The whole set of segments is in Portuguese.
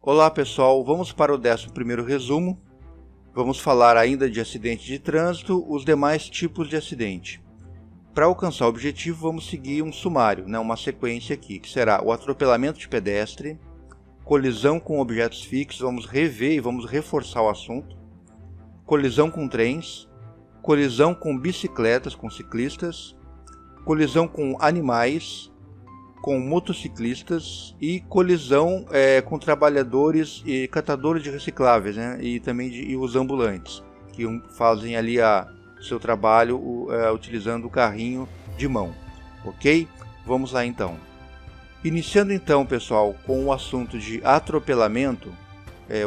Olá pessoal, vamos para o 11º resumo. Vamos falar ainda de acidente de trânsito, os demais tipos de acidente. Para alcançar o objetivo, vamos seguir um sumário, uma sequência aqui, que será o atropelamento de pedestre, colisão com objetos fixos, vamos rever e vamos reforçar o assunto, colisão com trens, colisão com bicicletas, com ciclistas, colisão com animais, com motociclistas e colisão com trabalhadores e catadores de recicláveis, e também e os ambulantes, que fazem ali seu trabalho utilizando o carrinho de mão, ok? Vamos lá então. Iniciando então, pessoal, com o assunto de atropelamento,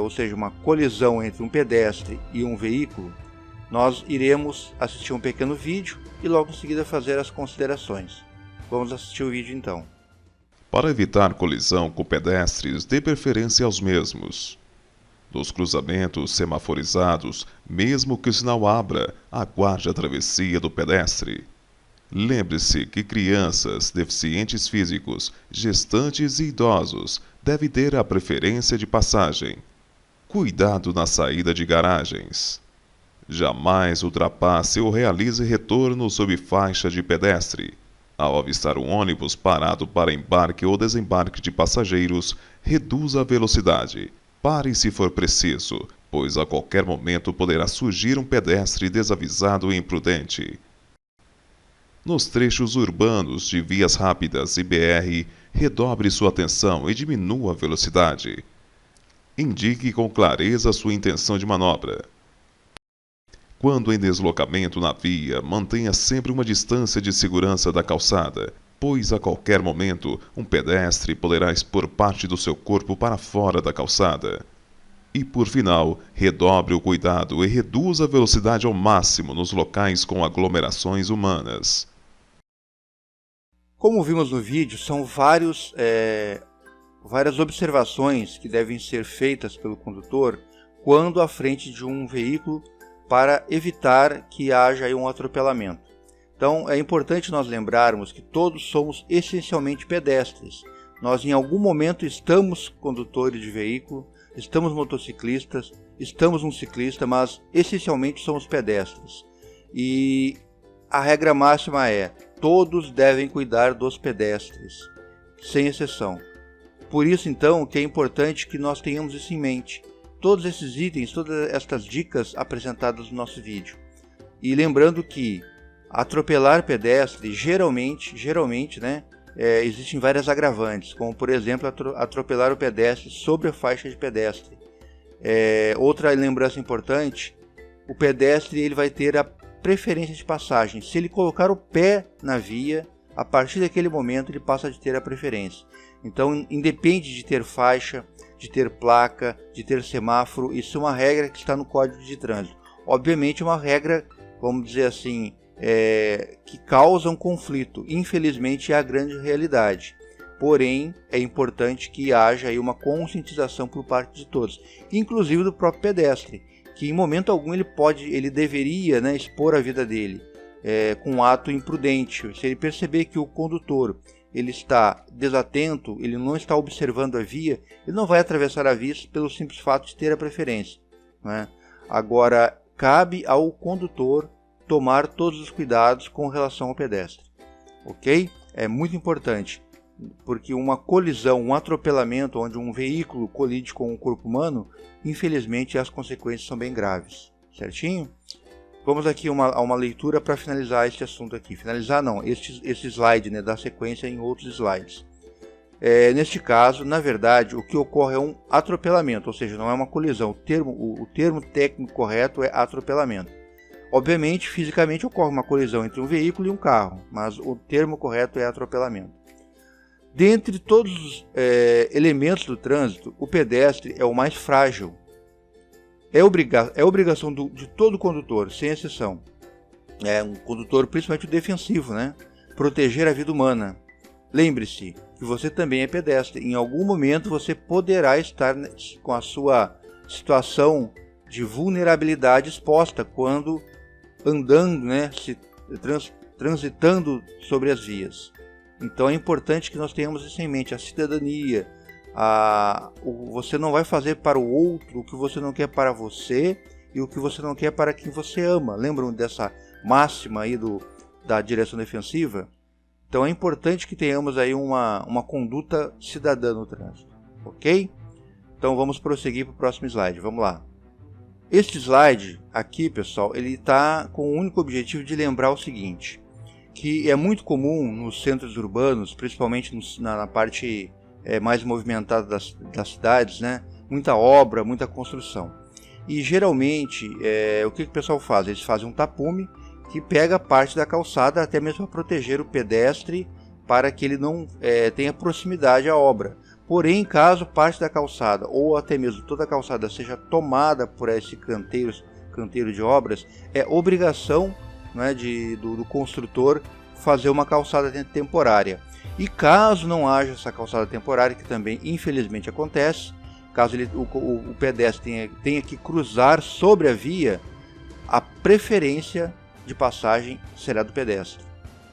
ou seja, uma colisão entre um pedestre e um veículo, nós iremos assistir um pequeno vídeo e logo em seguida fazer as considerações. Vamos assistir o vídeo então. Para evitar colisão com pedestres, dê preferência aos mesmos. Nos cruzamentos semaforizados, mesmo que o sinal abra, aguarde a travessia do pedestre. Lembre-se que crianças, deficientes físicos, gestantes e idosos devem ter a preferência de passagem. Cuidado na saída de garagens. Jamais ultrapasse ou realize retorno sob faixa de pedestre. Ao avistar um ônibus parado para embarque ou desembarque de passageiros, reduza a velocidade. Pare se for preciso, pois a qualquer momento poderá surgir um pedestre desavisado e imprudente. Nos trechos urbanos de vias rápidas e BR, redobre sua atenção e diminua a velocidade. Indique com clareza sua intenção de manobra. Quando em deslocamento na via, mantenha sempre uma distância de segurança da calçada, pois a qualquer momento um pedestre poderá expor parte do seu corpo para fora da calçada. E por final, redobre o cuidado e reduza a velocidade ao máximo nos locais com aglomerações humanas. Como vimos no vídeo, são várias observações que devem ser feitas pelo condutor quando à frente de um veículo para evitar que haja aí um atropelamento. Então é importante nós lembrarmos que todos somos essencialmente pedestres. Nós em algum momento estamos condutores de veículo, estamos motociclistas, estamos um ciclista, mas essencialmente somos pedestres. E a regra máxima é: todos devem cuidar dos pedestres, sem exceção. Por isso então que é importante que nós tenhamos isso em mente. Todos esses itens, todas estas dicas apresentadas no nosso vídeo. E lembrando que atropelar pedestre, geralmente, existem várias agravantes, como por exemplo atropelar o pedestre sobre a faixa de pedestre. Outra lembrança importante: o pedestre ele vai ter a preferência de passagem. Se ele colocar o pé na via, a partir daquele momento ele passa a ter a preferência. Então, independe de ter faixa, de ter placa, de ter semáforo, isso é uma regra que está no Código de Trânsito. Obviamente uma regra, vamos dizer assim, que causa um conflito. Infelizmente é a grande realidade. Porém, é importante que haja aí uma conscientização por parte de todos, inclusive do próprio pedestre, que em momento algum ele deveria expor a vida dele com um ato imprudente. Se ele perceber que o condutor ele está desatento, ele não está observando a via, ele não vai atravessar a via pelo simples fato de ter a preferência. Agora, cabe ao condutor tomar todos os cuidados com relação ao pedestre. Ok? É muito importante, porque uma colisão, um atropelamento onde um veículo colide com um corpo humano, infelizmente as consequências são bem graves. Certinho? Vamos aqui a uma leitura para finalizar este assunto aqui. Finalizar não, esse slide, dar sequência em outros slides. Neste caso, na verdade, o que ocorre é um atropelamento, ou seja, não é uma colisão. O termo técnico correto é atropelamento. Obviamente, fisicamente ocorre uma colisão entre um veículo e um carro, mas o termo correto é atropelamento. Dentre todos os elementos do trânsito, o pedestre é o mais frágil. É obrigação de todo condutor, sem exceção. Um condutor, principalmente o defensivo, proteger a vida humana. Lembre-se que você também é pedestre. Em algum momento você poderá estar com a sua situação de vulnerabilidade exposta quando andando, transitando sobre as vias. Então é importante que nós tenhamos isso em mente, a cidadania, Você não vai fazer para o outro o que você não quer para você e o que você não quer para quem você ama. Lembram dessa máxima aí da direção defensiva? Então é importante que tenhamos aí uma conduta cidadã no trânsito, ok? Então vamos prosseguir para o próximo slide, vamos lá. Este slide aqui, pessoal, ele está com o único objetivo de lembrar o seguinte, que é muito comum nos centros urbanos, principalmente na parte mais movimentada das cidades, né? Muita obra, muita construção. E geralmente, o que o pessoal faz? Eles fazem um tapume que pega parte da calçada até mesmo para proteger o pedestre para que ele não tenha proximidade à obra. Porém, caso parte da calçada ou até mesmo toda a calçada seja tomada por esse canteiro de obras, é obrigação, né, do construtor fazer uma calçada temporária. E caso não haja essa calçada temporária, que também infelizmente acontece, caso o pedestre tenha que cruzar sobre a via, a preferência de passagem será do pedestre,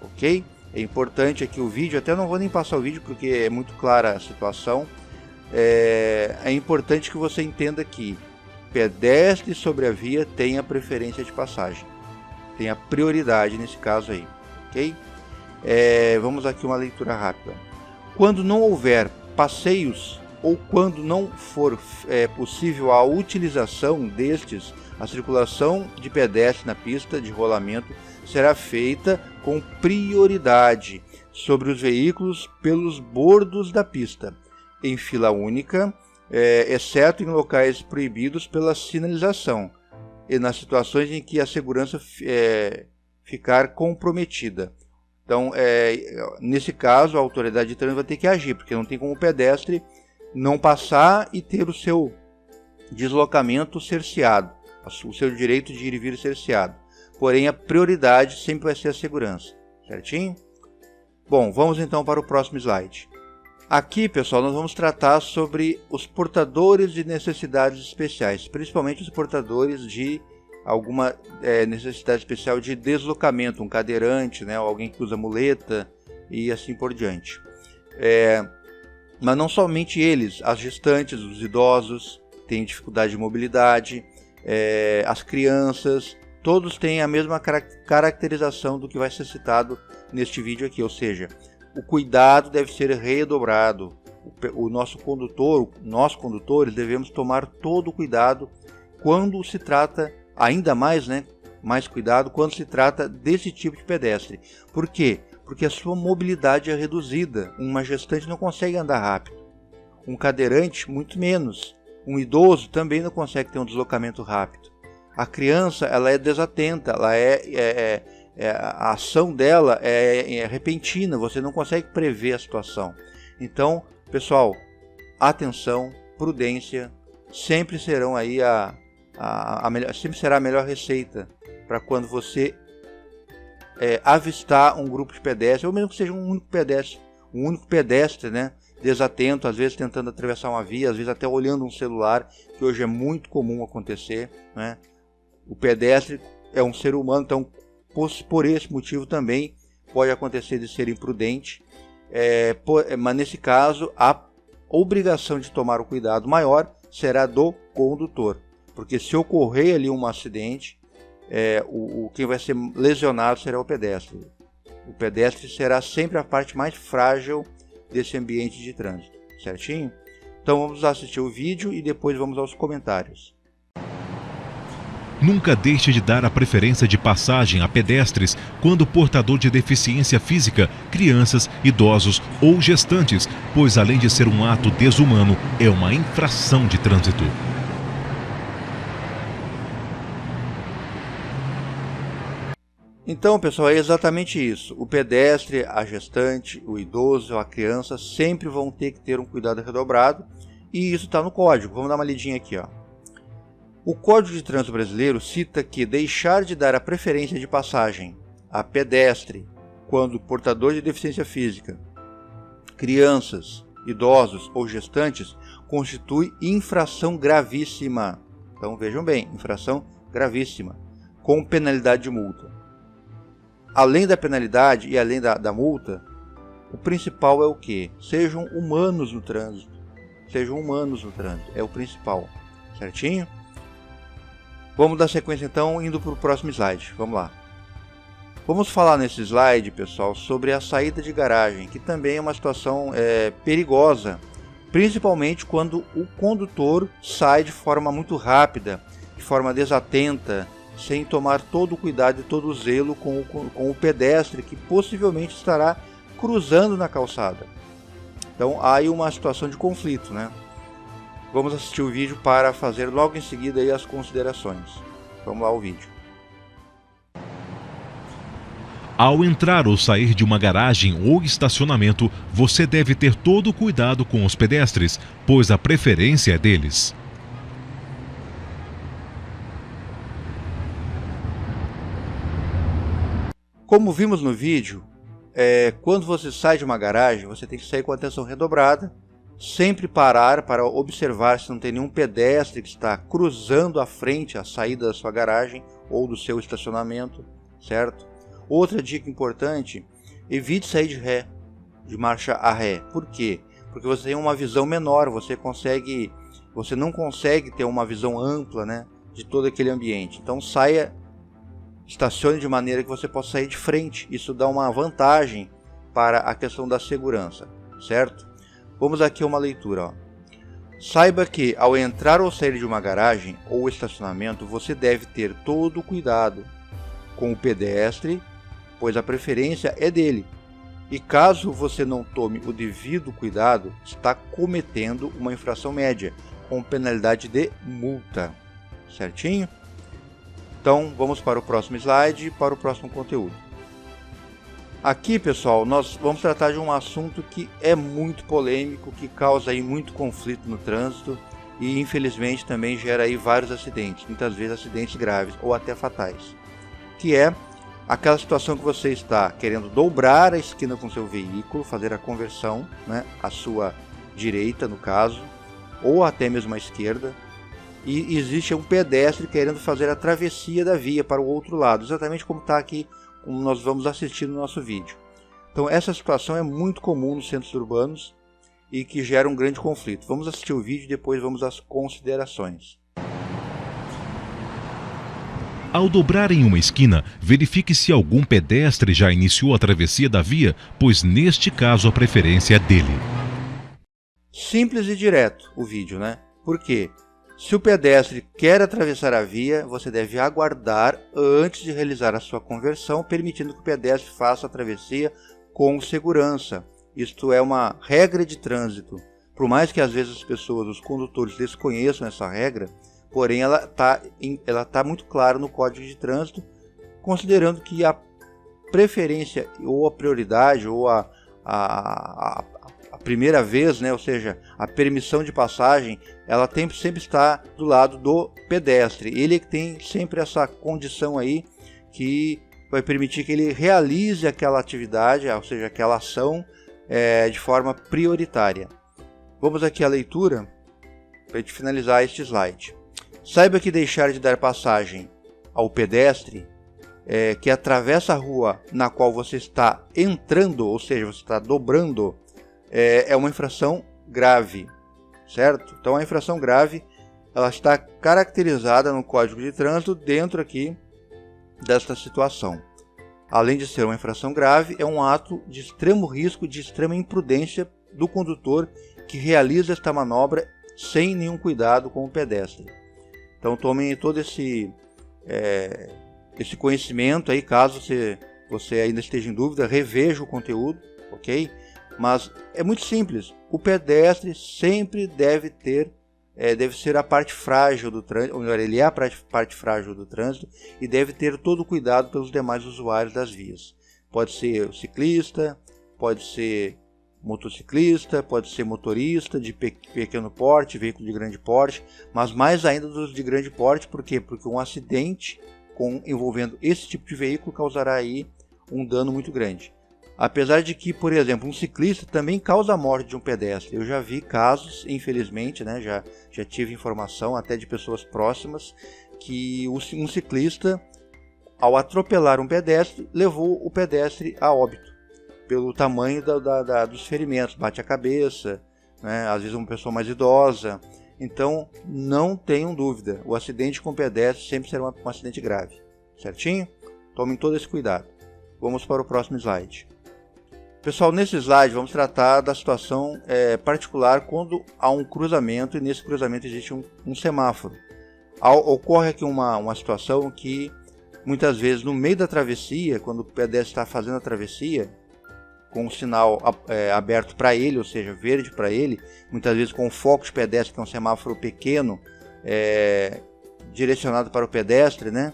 ok? É importante aqui o vídeo, até não vou nem passar o vídeo porque é muito clara a situação. É importante que você entenda que pedestre sobre a via tem a preferência de passagem, tem a prioridade nesse caso aí, ok? Vamos aqui uma leitura rápida. Quando não houver passeios ou quando não for possível a utilização destes, a circulação de pedestre na pista de rolamento será feita com prioridade sobre os veículos pelos bordos da pista, em fila única, exceto em locais proibidos pela sinalização e nas situações em que a segurança ficar comprometida. Então, nesse caso, a autoridade de trânsito vai ter que agir, porque não tem como o pedestre não passar e ter o seu deslocamento cerceado, o seu direito de ir e vir cerceado. Porém, a prioridade sempre vai ser a segurança, certinho? Bom, vamos então para o próximo slide. Aqui, pessoal, nós vamos tratar sobre os portadores de necessidades especiais, principalmente os portadores de alguma necessidade especial de deslocamento, um cadeirante, né, ou alguém que usa muleta e assim por diante. Mas não somente eles, as gestantes, os idosos têm dificuldade de mobilidade, as crianças, todos têm a mesma caracterização do que vai ser citado neste vídeo aqui, ou seja, o cuidado deve ser redobrado. Nós condutores devemos tomar todo o cuidado quando se trata, ainda mais, né, mais cuidado quando se trata desse tipo de pedestre. Por quê? Porque a sua mobilidade é reduzida. Uma gestante não consegue andar rápido, um cadeirante muito menos, um idoso também não consegue ter um deslocamento rápido. A criança, ela é desatenta, a ação dela é repentina, você não consegue prever a situação. Então, pessoal, atenção, prudência, sempre serão aí sempre será a melhor receita para quando você avistar um grupo de pedestres, ou mesmo que seja um único pedestre, né, desatento, às vezes tentando atravessar uma via, às vezes até olhando um celular, que hoje é muito comum acontecer, né? O pedestre é um ser humano, então por esse motivo também pode acontecer de ser imprudente, mas nesse caso a obrigação de tomar o cuidado maior será do condutor, porque se ocorrer ali um acidente, quem vai ser lesionado será o pedestre. O pedestre será sempre a parte mais frágil desse ambiente de trânsito, certinho? Então vamos assistir o vídeo e depois vamos aos comentários. Nunca deixe de dar a preferência de passagem a pedestres quando portador de deficiência física, crianças, idosos ou gestantes, pois além de ser um ato desumano, é uma infração de trânsito. Então, pessoal, é exatamente isso. O pedestre, a gestante, o idoso, a criança sempre vão ter que ter um cuidado redobrado, e isso está no código. Vamos dar uma lidinha aqui, ó. O Código de Trânsito Brasileiro cita que deixar de dar a preferência de passagem a pedestre quando portador de deficiência física, crianças, idosos ou gestantes constitui infração gravíssima. Então vejam bem, infração gravíssima, com penalidade de multa. Além da penalidade e além da multa, o principal é o quê? Sejam humanos no trânsito. sejam humanos no trânsito, é o principal, certinho? Vamos dar sequência então, indo para o próximo slide, vamos lá. Vamos falar nesse slide, pessoal, sobre a saída de garagem, que também é uma situação perigosa, principalmente quando o condutor sai de forma muito rápida, de forma desatenta, sem tomar todo o cuidado e todo o zelo com o pedestre que possivelmente estará cruzando na calçada. Então há aí uma situação de conflito, né? Vamos assistir o vídeo para fazer logo em seguida aí as considerações. Vamos lá ao vídeo. Ao entrar ou sair de uma garagem ou estacionamento, você deve ter todo o cuidado com os pedestres, pois a preferência é deles. Como vimos no vídeo, quando você sai de uma garagem, você tem que sair com atenção redobrada, sempre parar para observar se não tem nenhum pedestre que está cruzando a frente, a saída da sua garagem ou do seu estacionamento, certo? Outra dica importante, evite sair de ré, de marcha a ré. Por quê? Porque você tem uma visão menor, você não consegue ter uma visão ampla, né, de todo aquele ambiente. Então estacione de maneira que você possa sair de frente. Isso dá uma vantagem para a questão da segurança, certo? Vamos aqui a uma leitura. Ó. Saiba que ao entrar ou sair de uma garagem ou estacionamento, você deve ter todo o cuidado com o pedestre, pois a preferência é dele. E caso você não tome o devido cuidado, está cometendo uma infração média, com penalidade de multa. Certinho? Então, vamos para o próximo slide e para o próximo conteúdo. Aqui, pessoal, nós vamos tratar de um assunto que é muito polêmico, que causa aí muito conflito no trânsito e, infelizmente, também gera aí vários acidentes, muitas vezes acidentes graves ou até fatais, que é aquela situação que você está querendo dobrar a esquina com seu veículo, fazer a conversão, né, à sua direita, no caso, ou até mesmo à esquerda, e existe um pedestre querendo fazer a travessia da via para o outro lado, exatamente como está aqui, como nós vamos assistir no nosso vídeo. Então essa situação é muito comum nos centros urbanos e que gera um grande conflito. Vamos assistir o vídeo e depois vamos às considerações. Ao dobrar em uma esquina, verifique se algum pedestre já iniciou a travessia da via, pois neste caso a preferência é dele. Simples e direto o vídeo, né? Por quê? Se o pedestre quer atravessar a via, você deve aguardar antes de realizar a sua conversão, permitindo que o pedestre faça a travessia com segurança. Isto é uma regra de trânsito. Por mais que às vezes as pessoas, os condutores, desconheçam essa regra, porém ela tá muito clara no Código de Trânsito, considerando que a preferência ou a prioridade ou a primeira vez, né, ou seja, a permissão de passagem, ela sempre está do lado do pedestre. Ele é que tem sempre essa condição aí que vai permitir que ele realize aquela atividade, ou seja, aquela ação de forma prioritária. Vamos aqui à leitura para a gente finalizar este slide. Saiba que deixar de dar passagem ao pedestre que atravessa a rua na qual você está entrando, ou seja, você está dobrando, é uma infração grave, certo? Então a infração grave ela está caracterizada no Código de Trânsito dentro aqui desta situação. Além de ser uma infração grave, é um ato de extremo risco, de extrema imprudência do condutor que realiza esta manobra sem nenhum cuidado com o pedestre. Então tomem todo esse conhecimento aí, caso você ainda esteja em dúvida, reveja o conteúdo, ok? Mas é muito simples, o pedestre sempre deve ser a parte frágil do trânsito, ou melhor, ele é a parte frágil do trânsito e deve ter todo o cuidado pelos demais usuários das vias. Pode ser o ciclista, pode ser motociclista, pode ser motorista de pequeno porte, veículo de grande porte, mas mais ainda dos de grande porte, por quê? Porque um acidente envolvendo esse tipo de veículo causará aí um dano muito grande. Apesar de que, por exemplo, um ciclista também causa a morte de um pedestre. Eu já vi casos, infelizmente, né, já tive informação até de pessoas próximas, que um ciclista, ao atropelar um pedestre, levou o pedestre a óbito, pelo tamanho dos ferimentos, bate a cabeça, né? Às vezes uma pessoa mais idosa. Então, não tenham dúvida, o acidente com pedestre sempre será um acidente grave, certinho? Tomem todo esse cuidado. Vamos para o próximo slide. Pessoal, nesse slide vamos tratar da situação particular quando há um cruzamento e nesse cruzamento existe um semáforo. Ocorre aqui uma situação que muitas vezes no meio da travessia, quando o pedestre está fazendo a travessia, com o sinal aberto para ele, ou seja, verde para ele, muitas vezes com o foco de pedestre, que é um semáforo pequeno, direcionado para o pedestre, né?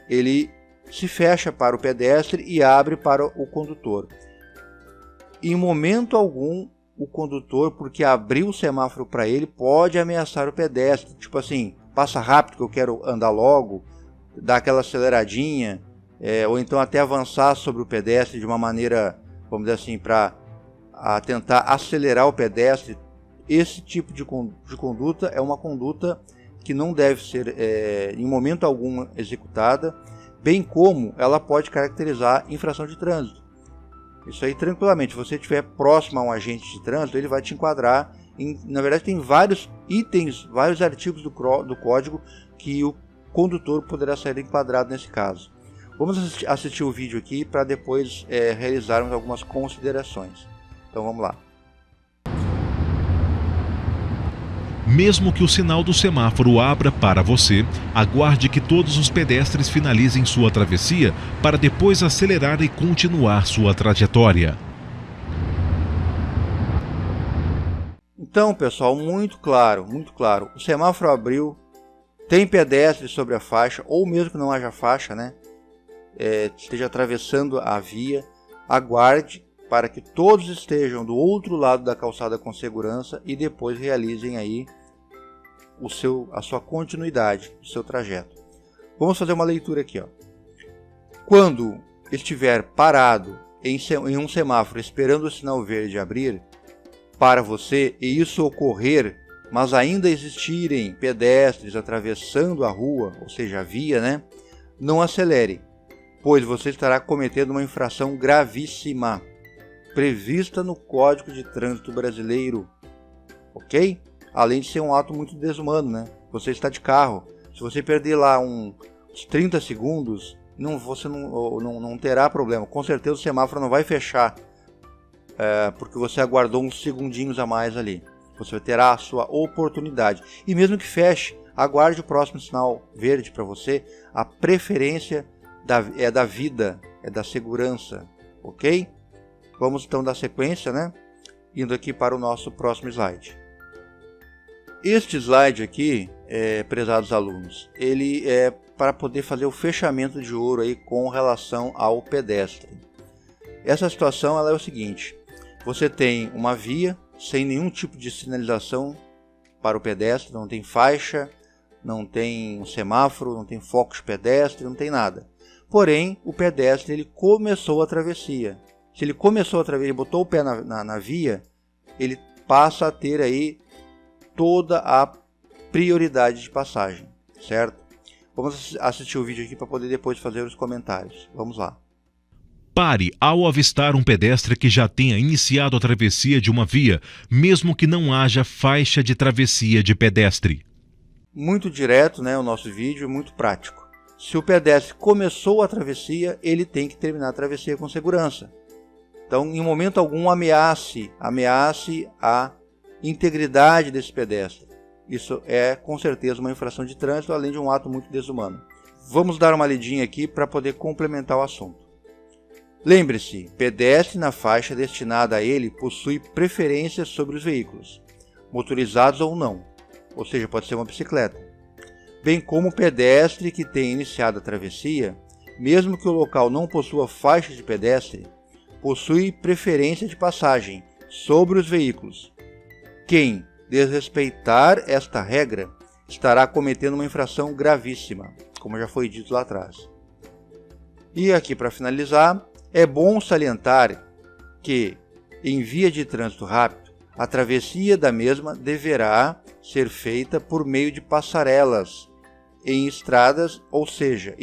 Ele se fecha para o pedestre e abre para o condutor. Em momento algum, o condutor, porque abriu o semáforo para ele, pode ameaçar o pedestre, tipo assim, passa rápido que eu quero andar logo, dar aquela aceleradinha, ou então até avançar sobre o pedestre de uma maneira, vamos dizer assim, para tentar acelerar o pedestre. Esse tipo de conduta é uma conduta que não deve ser em momento algum executada, bem como ela pode caracterizar infração de trânsito. Isso aí tranquilamente, se você estiver próximo a um agente de trânsito, ele vai te enquadrar. Na verdade tem vários itens, vários artigos do código que o condutor poderá ser enquadrado nesse caso. Vamos assistir o vídeo aqui para depois realizarmos algumas considerações. Então vamos lá. Mesmo que o sinal do semáforo abra para você, aguarde que todos os pedestres finalizem sua travessia para depois acelerar e continuar sua trajetória. Então, pessoal, muito claro. O semáforo abriu, tem pedestre sobre a faixa, ou mesmo que não haja faixa, né? Esteja atravessando a via, aguarde para que todos estejam do outro lado da calçada com segurança e depois realizem aí a sua continuidade, o seu trajeto. Vamos fazer uma leitura aqui, ó. Quando estiver parado em um semáforo esperando o sinal verde abrir para você e isso ocorrer, mas ainda existirem pedestres atravessando a rua, ou seja, a via, né? Não acelere, pois você estará cometendo uma infração gravíssima prevista no Código de Trânsito Brasileiro, ok? Além de ser um ato muito desumano, né? Você está de carro, se você perder lá uns 30 segundos, você não terá problema. Com certeza o semáforo não vai fechar, porque você aguardou uns segundinhos a mais ali. Você terá a sua oportunidade. E mesmo que feche, aguarde o próximo sinal verde para você. A preferência é da vida, é da segurança, ok? Vamos então dar sequência, né? Indo aqui para o nosso próximo slide. Este slide aqui, prezados alunos, ele é para poder fazer o fechamento de ouro aí com relação ao pedestre. Essa situação ela é o seguinte: você tem uma via sem nenhum tipo de sinalização para o pedestre, não tem faixa, não tem um semáforo, não tem foco de pedestre, não tem nada. Porém, o pedestre ele começou a travessia. Se ele começou a travessia, ele botou o pé na via, ele passa a ter aí toda a prioridade de passagem, certo? Vamos assistir o vídeo aqui para poder depois fazer os comentários. Vamos lá. Pare ao avistar um pedestre que já tenha iniciado a travessia de uma via, mesmo que não haja faixa de travessia de pedestre. Muito direto, né, o nosso vídeo, muito prático. Se o pedestre começou a travessia, ele tem que terminar a travessia com segurança. Então, em momento algum, ameace a integridade desse pedestre. Isso é, com certeza, uma infração de trânsito, além de um ato muito desumano. Vamos dar uma lidinha aqui para poder complementar o assunto. Lembre-se, pedestre na faixa destinada a ele possui preferência sobre os veículos, motorizados ou não, ou seja, pode ser uma bicicleta. Bem como o pedestre que tenha iniciado a travessia, mesmo que o local não possua faixa de pedestre, possui preferência de passagem sobre os veículos. Quem desrespeitar esta regra estará cometendo uma infração gravíssima, como já foi dito lá atrás. E aqui para finalizar, é bom salientar que, em via de trânsito rápido, a travessia da mesma deverá ser feita por meio de passarelas em estradas, ou seja,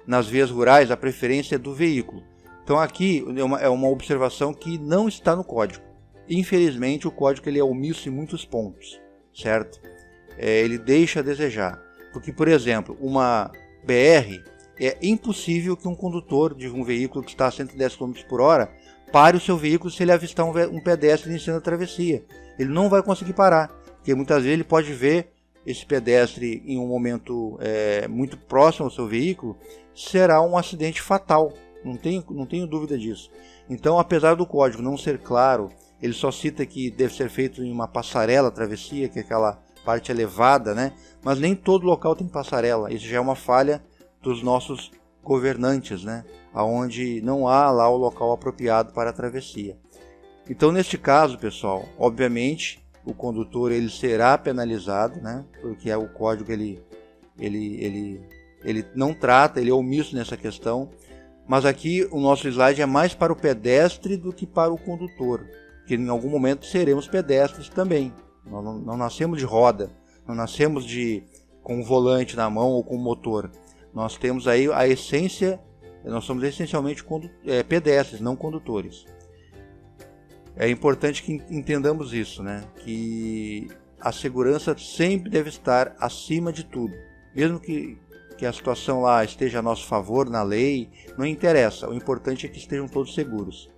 nas vias rurais a preferência é do veículo. Então aqui é uma observação que não está no código, infelizmente, o código ele é omisso em muitos pontos, certo? Ele deixa a desejar. Porque, por exemplo, uma BR, é impossível que um condutor de um veículo que está a 110 km por hora pare o seu veículo se ele avistar um pedestre iniciando a travessia. Ele não vai conseguir parar, porque muitas vezes ele pode ver esse pedestre em um momento muito próximo ao seu veículo, será um acidente fatal, não tenho dúvida disso. Então, apesar do código não ser claro, ele só cita que deve ser feito em uma passarela travessia, que é aquela parte elevada, né? Mas nem todo local tem passarela, isso já é uma falha dos nossos governantes, né? Onde não há lá o local apropriado para a travessia. Então, neste caso, pessoal, obviamente o condutor ele será penalizado, né? Porque o código ele não trata, ele é omisso nessa questão. Mas aqui o nosso slide é mais para o pedestre do que para o condutor, que em algum momento seremos pedestres também. Nós não nascemos de roda, não nascemos com um volante na mão ou com um motor. Nós temos aí a essência, nós somos essencialmente pedestres, não condutores. É importante que entendamos isso, né? Que a segurança sempre deve estar acima de tudo. Mesmo que a situação lá esteja a nosso favor na lei, não interessa. O importante é que estejam todos seguros.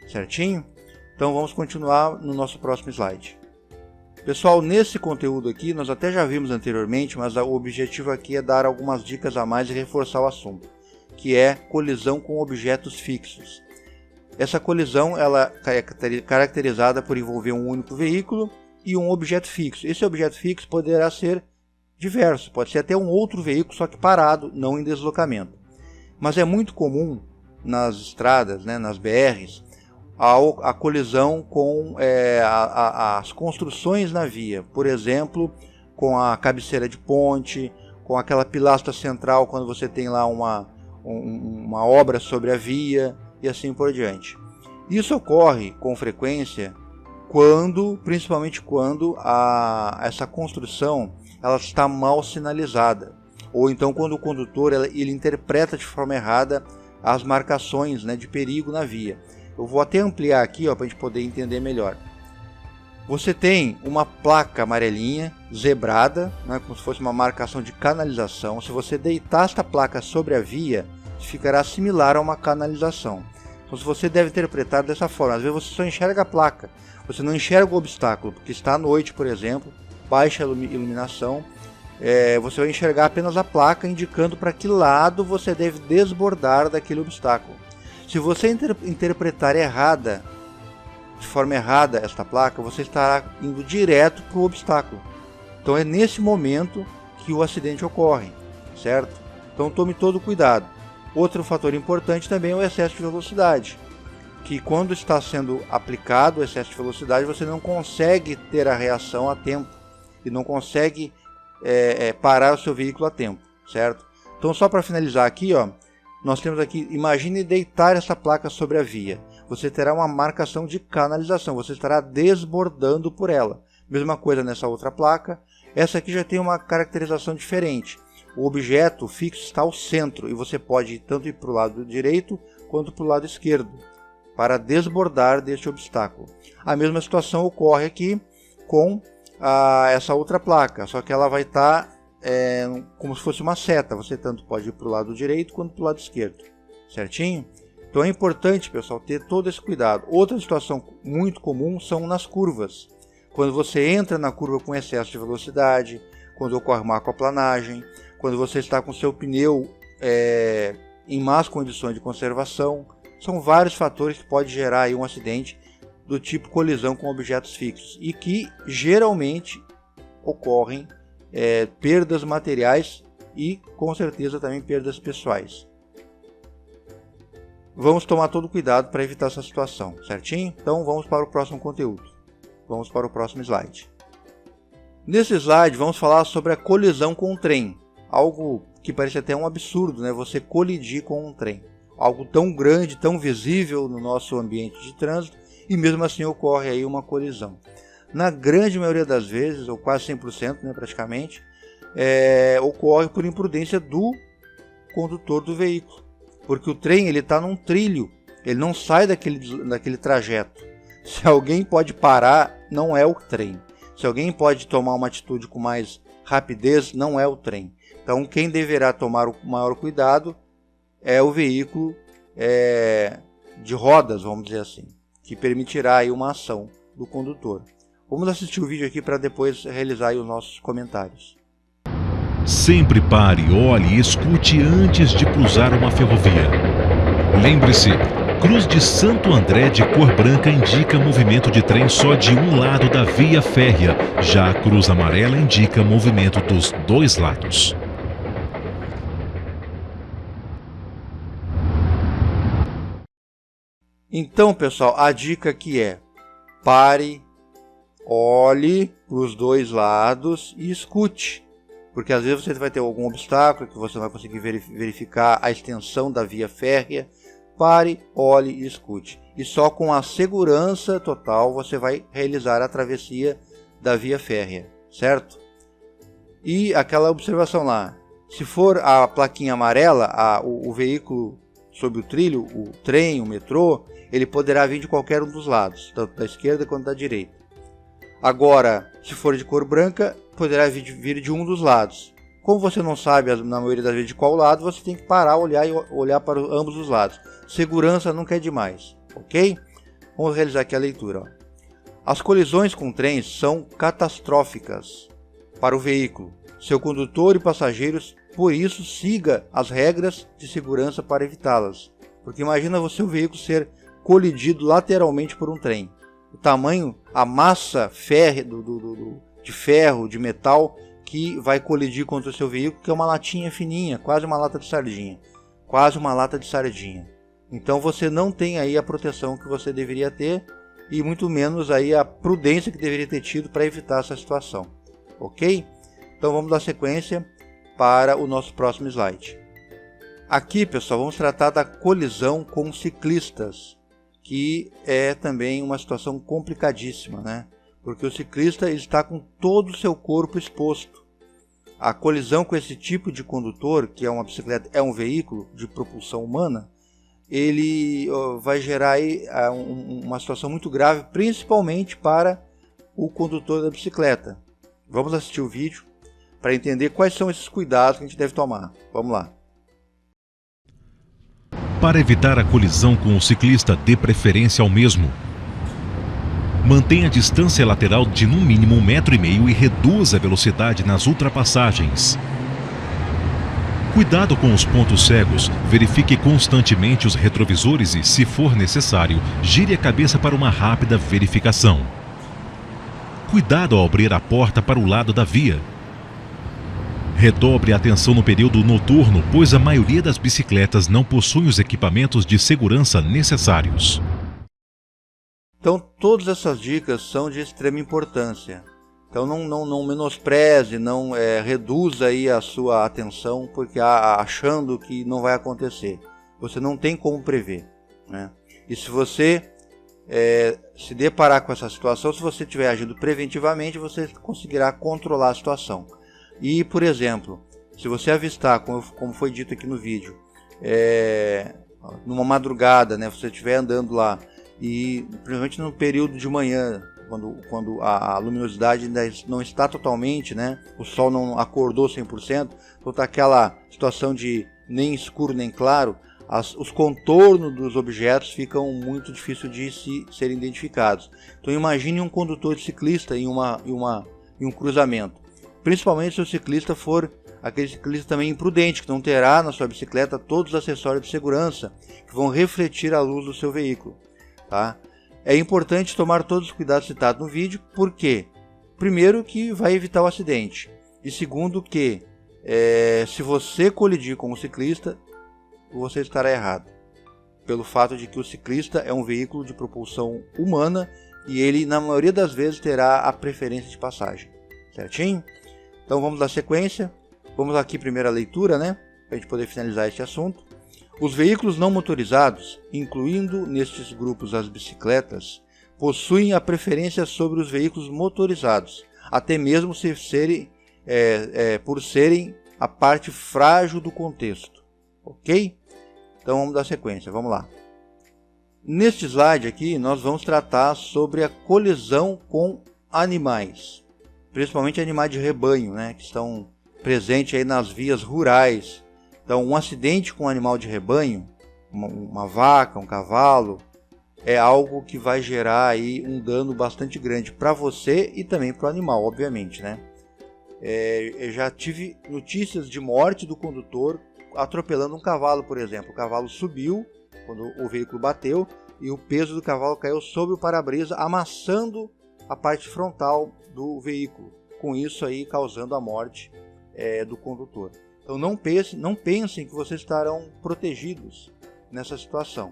Certinho? Então vamos continuar no nosso próximo slide. Pessoal, nesse conteúdo aqui, nós até já vimos anteriormente, mas o objetivo aqui é dar algumas dicas a mais e reforçar o assunto, que é colisão com objetos fixos. Essa colisão ela é caracterizada por envolver um único veículo e um objeto fixo. Esse objeto fixo poderá ser diverso, pode ser até um outro veículo, só que parado, não em deslocamento. Mas é muito comum nas estradas, né, nas BRs, a colisão com as construções na via. Por exemplo, com a cabeceira de ponte, com aquela pilastra central quando você tem lá uma obra sobre a via e assim por diante. Isso ocorre com frequência principalmente quando essa construção ela está mal sinalizada, ou então quando o condutor ele interpreta de forma errada as marcações, né, de perigo na via. Eu vou até ampliar aqui para a gente poder entender melhor. Você tem uma placa amarelinha zebrada, né, como se fosse uma marcação de canalização. Se você deitar esta placa sobre a via, ficará similar a uma canalização. Então você deve interpretar dessa forma. Às vezes você só enxerga a placa, você não enxerga o obstáculo, porque está à noite, por exemplo, baixa iluminação, você vai enxergar apenas a placa indicando para que lado você deve desbordar daquele obstáculo. Se você interpretar de forma errada esta placa, você estará indo direto para o obstáculo. Então é nesse momento que o acidente ocorre, certo? Então tome todo cuidado. Outro fator importante também é o excesso de velocidade, que quando está sendo aplicado o excesso de velocidade, você não consegue ter a reação a tempo e não consegue parar o seu veículo a tempo, certo? Então só para finalizar aqui, nós temos aqui, imagine deitar essa placa sobre a via. Você terá uma marcação de canalização, você estará desbordando por ela. Mesma coisa nessa outra placa, essa aqui já tem uma caracterização diferente. O objeto fixo está ao centro e você pode tanto ir para o lado direito quanto para o lado esquerdo, para desbordar deste obstáculo. A mesma situação ocorre aqui com essa outra placa, só que ela vai estar como se fosse uma seta, você tanto pode ir para o lado direito quanto para o lado esquerdo, certinho? Então é importante, pessoal, ter todo esse cuidado. Outra situação muito comum são nas curvas, quando você entra na curva com excesso de velocidade, quando ocorre uma aquaplanagem, quando você está com seu pneu em más condições de conservação. São vários fatores que podem gerar aí um acidente do tipo colisão com objetos fixos e que geralmente ocorrem perdas materiais e com certeza também perdas pessoais. Vamos tomar todo cuidado para evitar essa situação, certinho? Então vamos para o próximo conteúdo. Vamos para o próximo slide. Nesse slide vamos falar sobre a colisão com o trem. Algo que parece até um absurdo, né? Você colidir com um trem. Algo tão grande, tão visível no nosso ambiente de trânsito e mesmo assim ocorre aí uma colisão. Na grande maioria das vezes, ou quase 100%, né, praticamente, ocorre por imprudência do condutor do veículo. Porque o trem está num trilho, ele não sai daquele trajeto. Se alguém pode parar, não é o trem. Se alguém pode tomar uma atitude com mais rapidez, não é o trem. Então, quem deverá tomar o maior cuidado é o veículo de rodas, vamos dizer assim, que permitirá aí uma ação do condutor. Vamos assistir o vídeo aqui para depois realizar aí os nossos comentários. Sempre pare, olhe e escute antes de cruzar uma ferrovia. Lembre-se, cruz de Santo André de cor branca indica movimento de trem só de um lado da via férrea, já a cruz amarela indica movimento dos dois lados. Então, pessoal, a dica aqui é: pare, olhe para os dois lados e escute. Porque às vezes você vai ter algum obstáculo que você não vai conseguir verificar a extensão da via férrea. Pare, olhe e escute. E só com a segurança total você vai realizar a travessia da via férrea, certo? E aquela observação lá: se for a plaquinha amarela, o veículo sob o trilho, o trem, o metrô, ele poderá vir de qualquer um dos lados, tanto da esquerda quanto da direita. Agora, se for de cor branca, poderá vir de um dos lados. Como você não sabe, na maioria das vezes, de qual lado, você tem que parar, olhar para ambos os lados. Segurança nunca é demais, ok? Vamos realizar aqui a leitura. Ó. As colisões com trens são catastróficas para o veículo, seu condutor e passageiros. Por isso, siga as regras de segurança para evitá-las. Porque imagina você o veículo ser colidido lateralmente por um trem. O tamanho, a massa de ferro, de metal, que vai colidir contra o seu veículo, que é uma latinha fininha, quase uma lata de sardinha. Quase uma lata de sardinha. Então você não tem aí a proteção que você deveria ter e muito menos aí a prudência que deveria ter tido para evitar essa situação. Ok? Então vamos dar sequência para o nosso próximo slide. Aqui, pessoal, vamos tratar da colisão com ciclistas, que é também uma situação complicadíssima, né? Porque o ciclista está com todo o seu corpo exposto. A colisão com esse tipo de condutor, que é uma bicicleta, é um veículo de propulsão humana, ele vai gerar aí uma situação muito grave, principalmente para o condutor da bicicleta. Vamos assistir o vídeo para entender quais são esses cuidados que a gente deve tomar. Vamos lá. Para evitar a colisão com o ciclista, dê preferência ao mesmo. Mantenha a distância lateral de no mínimo 1,5 m e reduza a velocidade nas ultrapassagens. Cuidado com os pontos cegos, verifique constantemente os retrovisores e, se for necessário, gire a cabeça para uma rápida verificação. Cuidado ao abrir a porta para o lado da via. Redobre a atenção no período noturno, pois a maioria das bicicletas não possui os equipamentos de segurança necessários. Então, todas essas dicas são de extrema importância. Então, não menospreze, não reduza aí a sua atenção, porque achando que não vai acontecer. Você não tem como prever, né? E se você se deparar com essa situação, se você estiver agindo preventivamente, você conseguirá controlar a situação. E, por exemplo, se você avistar, como foi dito aqui no vídeo, numa madrugada, né, você estiver andando lá, e principalmente no período de manhã, quando a luminosidade ainda não está totalmente, né, o sol não acordou 100%, então está aquela situação de nem escuro nem claro, os contornos dos objetos ficam muito difíceis de serem identificados. Então imagine um condutor de ciclista em um cruzamento. Principalmente se o ciclista for aquele ciclista também imprudente, que não terá na sua bicicleta todos os acessórios de segurança que vão refletir a luz do seu veículo. Tá? É importante tomar todos os cuidados citados no vídeo, porque, primeiro, que vai evitar o acidente, e segundo, que se você colidir com o ciclista, você estará errado, pelo fato de que o ciclista é um veículo de propulsão humana e ele, na maioria das vezes, terá a preferência de passagem. Certinho? Então vamos dar sequência. Vamos aqui primeiro a leitura, né? Para a gente poder finalizar este assunto. Os veículos não motorizados, incluindo nestes grupos as bicicletas, possuem a preferência sobre os veículos motorizados, até mesmo por serem a parte frágil do contexto. Ok? Então vamos dar sequência, vamos lá. Neste slide aqui nós vamos tratar sobre a colisão com animais, principalmente animais de rebanho, né, que estão presentes aí nas vias rurais. Então um acidente com um animal de rebanho, uma vaca, um cavalo, é algo que vai gerar aí um dano bastante grande para você e também para o animal, obviamente, né? Eu já tive notícias de morte do condutor atropelando um cavalo, por exemplo. O cavalo subiu quando o veículo bateu e o peso do cavalo caiu sobre o para-brisa, amassando a parte frontal do veículo, com isso aí causando a morte do condutor. Então não pensem que vocês estarão protegidos nessa situação.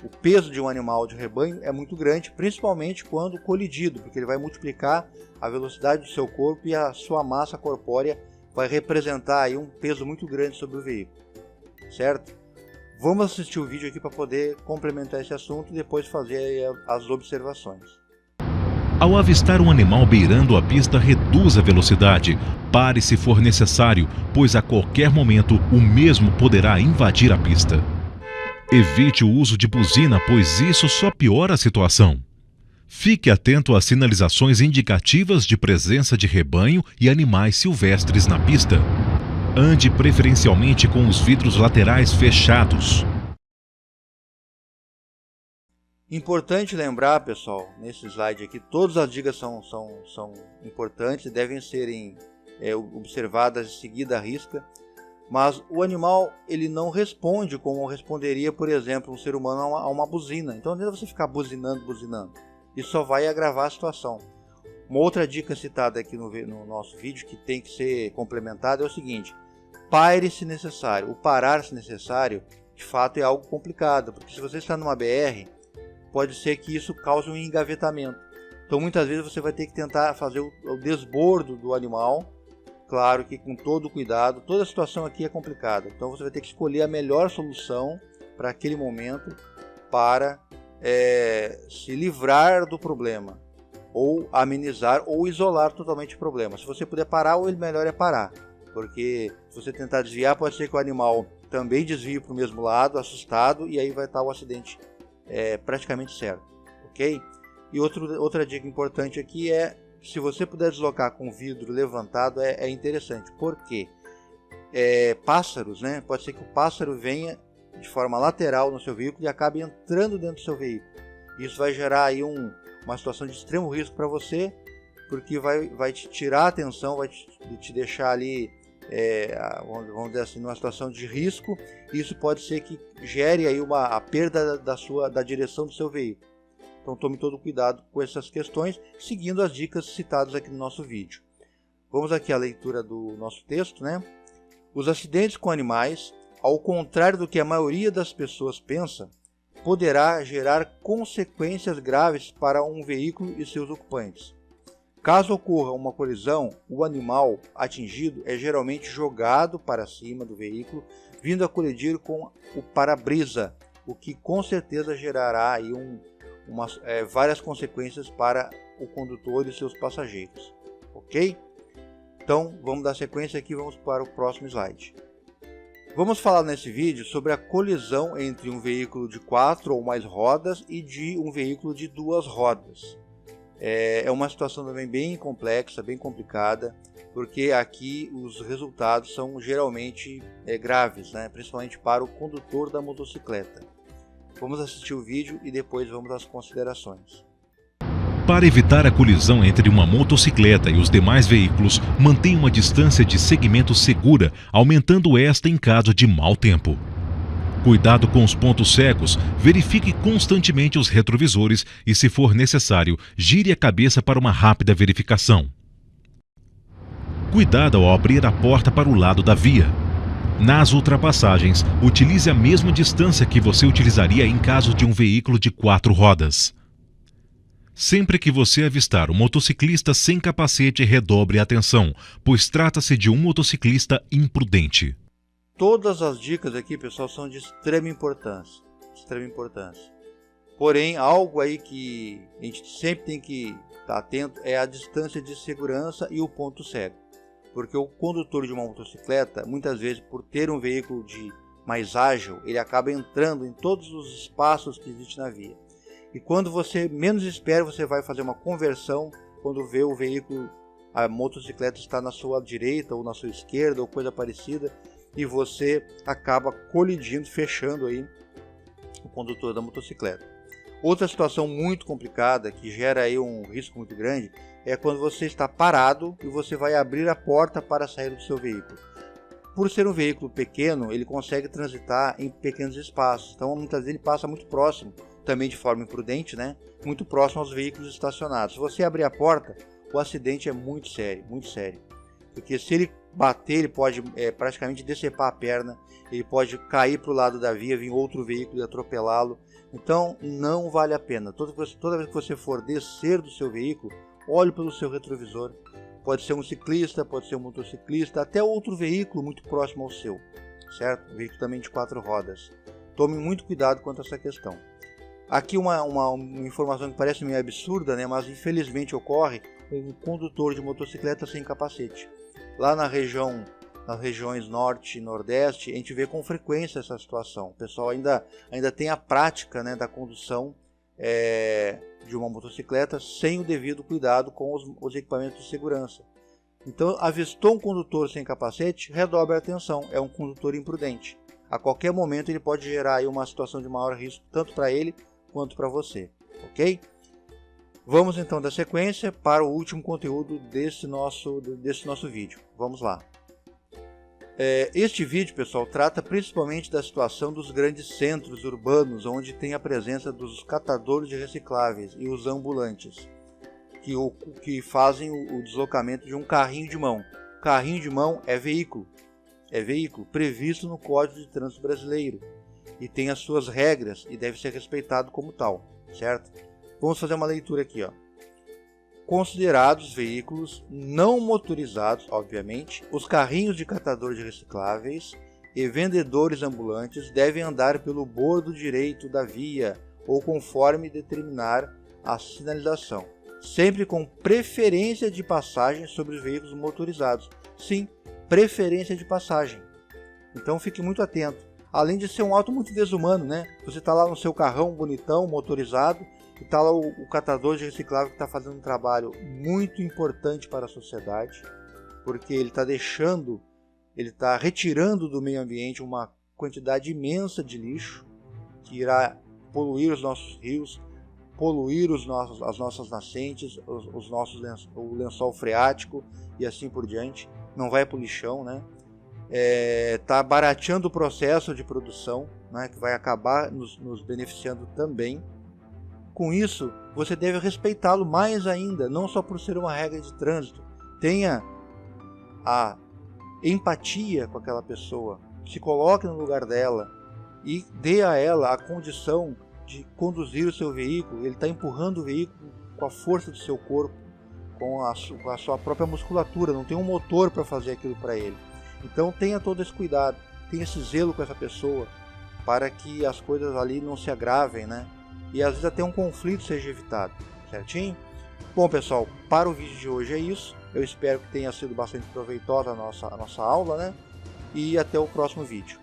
O peso de um animal de rebanho é muito grande, principalmente quando colidido, porque ele vai multiplicar a velocidade do seu corpo e a sua massa corpórea vai representar aí um peso muito grande sobre o veículo, certo? Vamos assistir o vídeo aqui para poder complementar esse assunto e depois fazer as observações. Ao avistar um animal beirando a pista, reduza a velocidade. Pare se for necessário, pois a qualquer momento o mesmo poderá invadir a pista. Evite o uso de buzina, pois isso só piora a situação. Fique atento às sinalizações indicativas de presença de rebanho e animais silvestres na pista. Ande preferencialmente com os vidros laterais fechados. Importante lembrar, pessoal, nesse slide aqui, todas as dicas são importantes e devem serem observadas e seguidas à risca. Mas o animal ele não responde como responderia, por exemplo, um ser humano a uma buzina. Então não é você ficar buzinando. Isso só vai agravar a situação. Uma outra dica citada aqui no nosso vídeo que tem que ser complementada é o seguinte: pare se necessário. O parar se necessário, de fato, é algo complicado, porque se você está numa BR, pode ser que isso cause um engavetamento. Então muitas vezes você vai ter que tentar fazer o desbordo do animal. Claro que com todo cuidado, toda a situação aqui é complicada, então você vai ter que escolher a melhor solução para aquele momento para se livrar do problema, ou amenizar ou isolar totalmente o problema. Se você puder parar, o melhor é parar, porque se você tentar desviar, pode ser que o animal também desvie para o mesmo lado, assustado, e aí vai estar o acidente praticamente certo, ok? E outra dica importante aqui é: se você puder deslocar com o vidro levantado, é interessante. Por quê? Pássaros, né? Pode ser que o pássaro venha de forma lateral no seu veículo e acabe entrando dentro do seu veículo. Isso vai gerar aí uma situação de extremo risco para você, porque vai te tirar a atenção, vai te deixar ali, vamos dizer assim, numa situação de risco. E isso pode ser que gere aí a perda da direção do seu veículo. Então tome todo cuidado com essas questões, seguindo as dicas citadas aqui no nosso vídeo. Vamos aqui à leitura do nosso texto, né? Os acidentes com animais, ao contrário do que a maioria das pessoas pensa, poderá gerar consequências graves para um veículo e seus ocupantes. Caso ocorra uma colisão, o animal atingido é geralmente jogado para cima do veículo, vindo a colidir com o para-brisa, o que com certeza gerará aí várias consequências para o condutor e seus passageiros, ok? Então vamos dar sequência aqui, vamos para o próximo slide. Vamos falar nesse vídeo sobre a colisão entre um veículo de 4 ou mais rodas e de um veículo de 2 rodas. É uma situação também bem complexa, bem complicada, porque aqui os resultados são geralmente graves, né? Principalmente para o condutor da motocicleta. Vamos assistir o vídeo e depois vamos às considerações. Para evitar a colisão entre uma motocicleta e os demais veículos, mantenha uma distância de segmento segura, aumentando esta em caso de mau tempo. Cuidado com os pontos cegos, verifique constantemente os retrovisores e, se for necessário, gire a cabeça para uma rápida verificação. Cuidado ao abrir a porta para o lado da via. Nas ultrapassagens, utilize a mesma distância que você utilizaria em caso de um veículo de 4 rodas. Sempre que você avistar um motociclista sem capacete, redobre a atenção, pois trata-se de um motociclista imprudente. Todas as dicas aqui, pessoal, são de extrema importância. Porém, algo aí que a gente sempre tem que estar atento é a distância de segurança e o ponto cego. Porque o condutor de uma motocicleta, muitas vezes, por ter um veículo de mais ágil, ele acaba entrando em todos os espaços que existem na via. E quando você menos espera, você vai fazer uma conversão quando vê o veículo, a motocicleta está na sua direita ou na sua esquerda ou coisa parecida, e você acaba colidindo, fechando aí o condutor da motocicleta. Outra situação muito complicada que gera aí um risco muito grande é quando você está parado e você vai abrir a porta para sair do seu veículo. Por ser um veículo pequeno, ele consegue transitar em pequenos espaços, então muitas vezes ele passa muito próximo, também de forma imprudente, né? Muito próximo aos veículos estacionados. Se você abrir a porta, o acidente é muito sério, porque se ele bater, ele pode praticamente decepar a perna, ele pode cair para o lado da via, vir outro veículo e atropelá-lo. Então não vale a pena. Toda vez que você for descer do seu veículo, olhe pelo seu retrovisor. Pode ser um ciclista, pode ser um motociclista, até outro veículo muito próximo ao seu, certo? Um veículo também de 4 rodas. Tome muito cuidado quanto a essa questão. Aqui uma informação que parece meio absurda, né? Mas infelizmente ocorre um condutor de motocicleta sem capacete. Lá nas regiões norte e nordeste, a gente vê com frequência essa situação. O pessoal ainda tem a prática, né, da condução de uma motocicleta sem o devido cuidado com os equipamentos de segurança. Então, avistou um condutor sem capacete, redobre a atenção, é um condutor imprudente. A qualquer momento ele pode gerar aí uma situação de maior risco, tanto para ele quanto para você, ok? Vamos então dar sequência para o último conteúdo desse nosso vídeo. Vamos lá. Este vídeo, pessoal, trata principalmente da situação dos grandes centros urbanos, onde tem a presença dos catadores de recicláveis e os ambulantes, que fazem o deslocamento de um carrinho de mão. Carrinho de mão é veículo previsto no Código de Trânsito Brasileiro e tem as suas regras e deve ser respeitado como tal, certo? Vamos fazer uma leitura aqui, ó. Considerados veículos não motorizados, obviamente, os carrinhos de catador de recicláveis e vendedores ambulantes devem andar pelo bordo direito da via ou conforme determinar a sinalização, sempre com preferência de passagem sobre os veículos motorizados. Sim, preferência de passagem. Então fique muito atento. Além de ser um ato muito desumano, né? Você está lá no seu carrão bonitão, motorizado, e está lá o catador de reciclável que está fazendo um trabalho muito importante para a sociedade, porque ele está retirando do meio ambiente uma quantidade imensa de lixo que irá poluir os nossos rios, poluir as nossas nascentes, o lençol freático e assim por diante. Não vai para o lixão, né? Está barateando o processo de produção, né, que vai acabar nos beneficiando também. Com isso, você deve respeitá-lo mais ainda, não só por ser uma regra de trânsito. Tenha a empatia com aquela pessoa, se coloque no lugar dela e dê a ela a condição de conduzir o seu veículo. Ele está empurrando o veículo com a força do seu corpo, com a sua própria musculatura, não tem um motor para fazer aquilo para ele. Então tenha todo esse cuidado, tenha esse zelo com essa pessoa, para que as coisas ali não se agravem, né? E às vezes até um conflito seja evitado, certinho? Bom, pessoal, para o vídeo de hoje é isso. Eu espero que tenha sido bastante proveitosa a nossa aula, né? E até o próximo vídeo.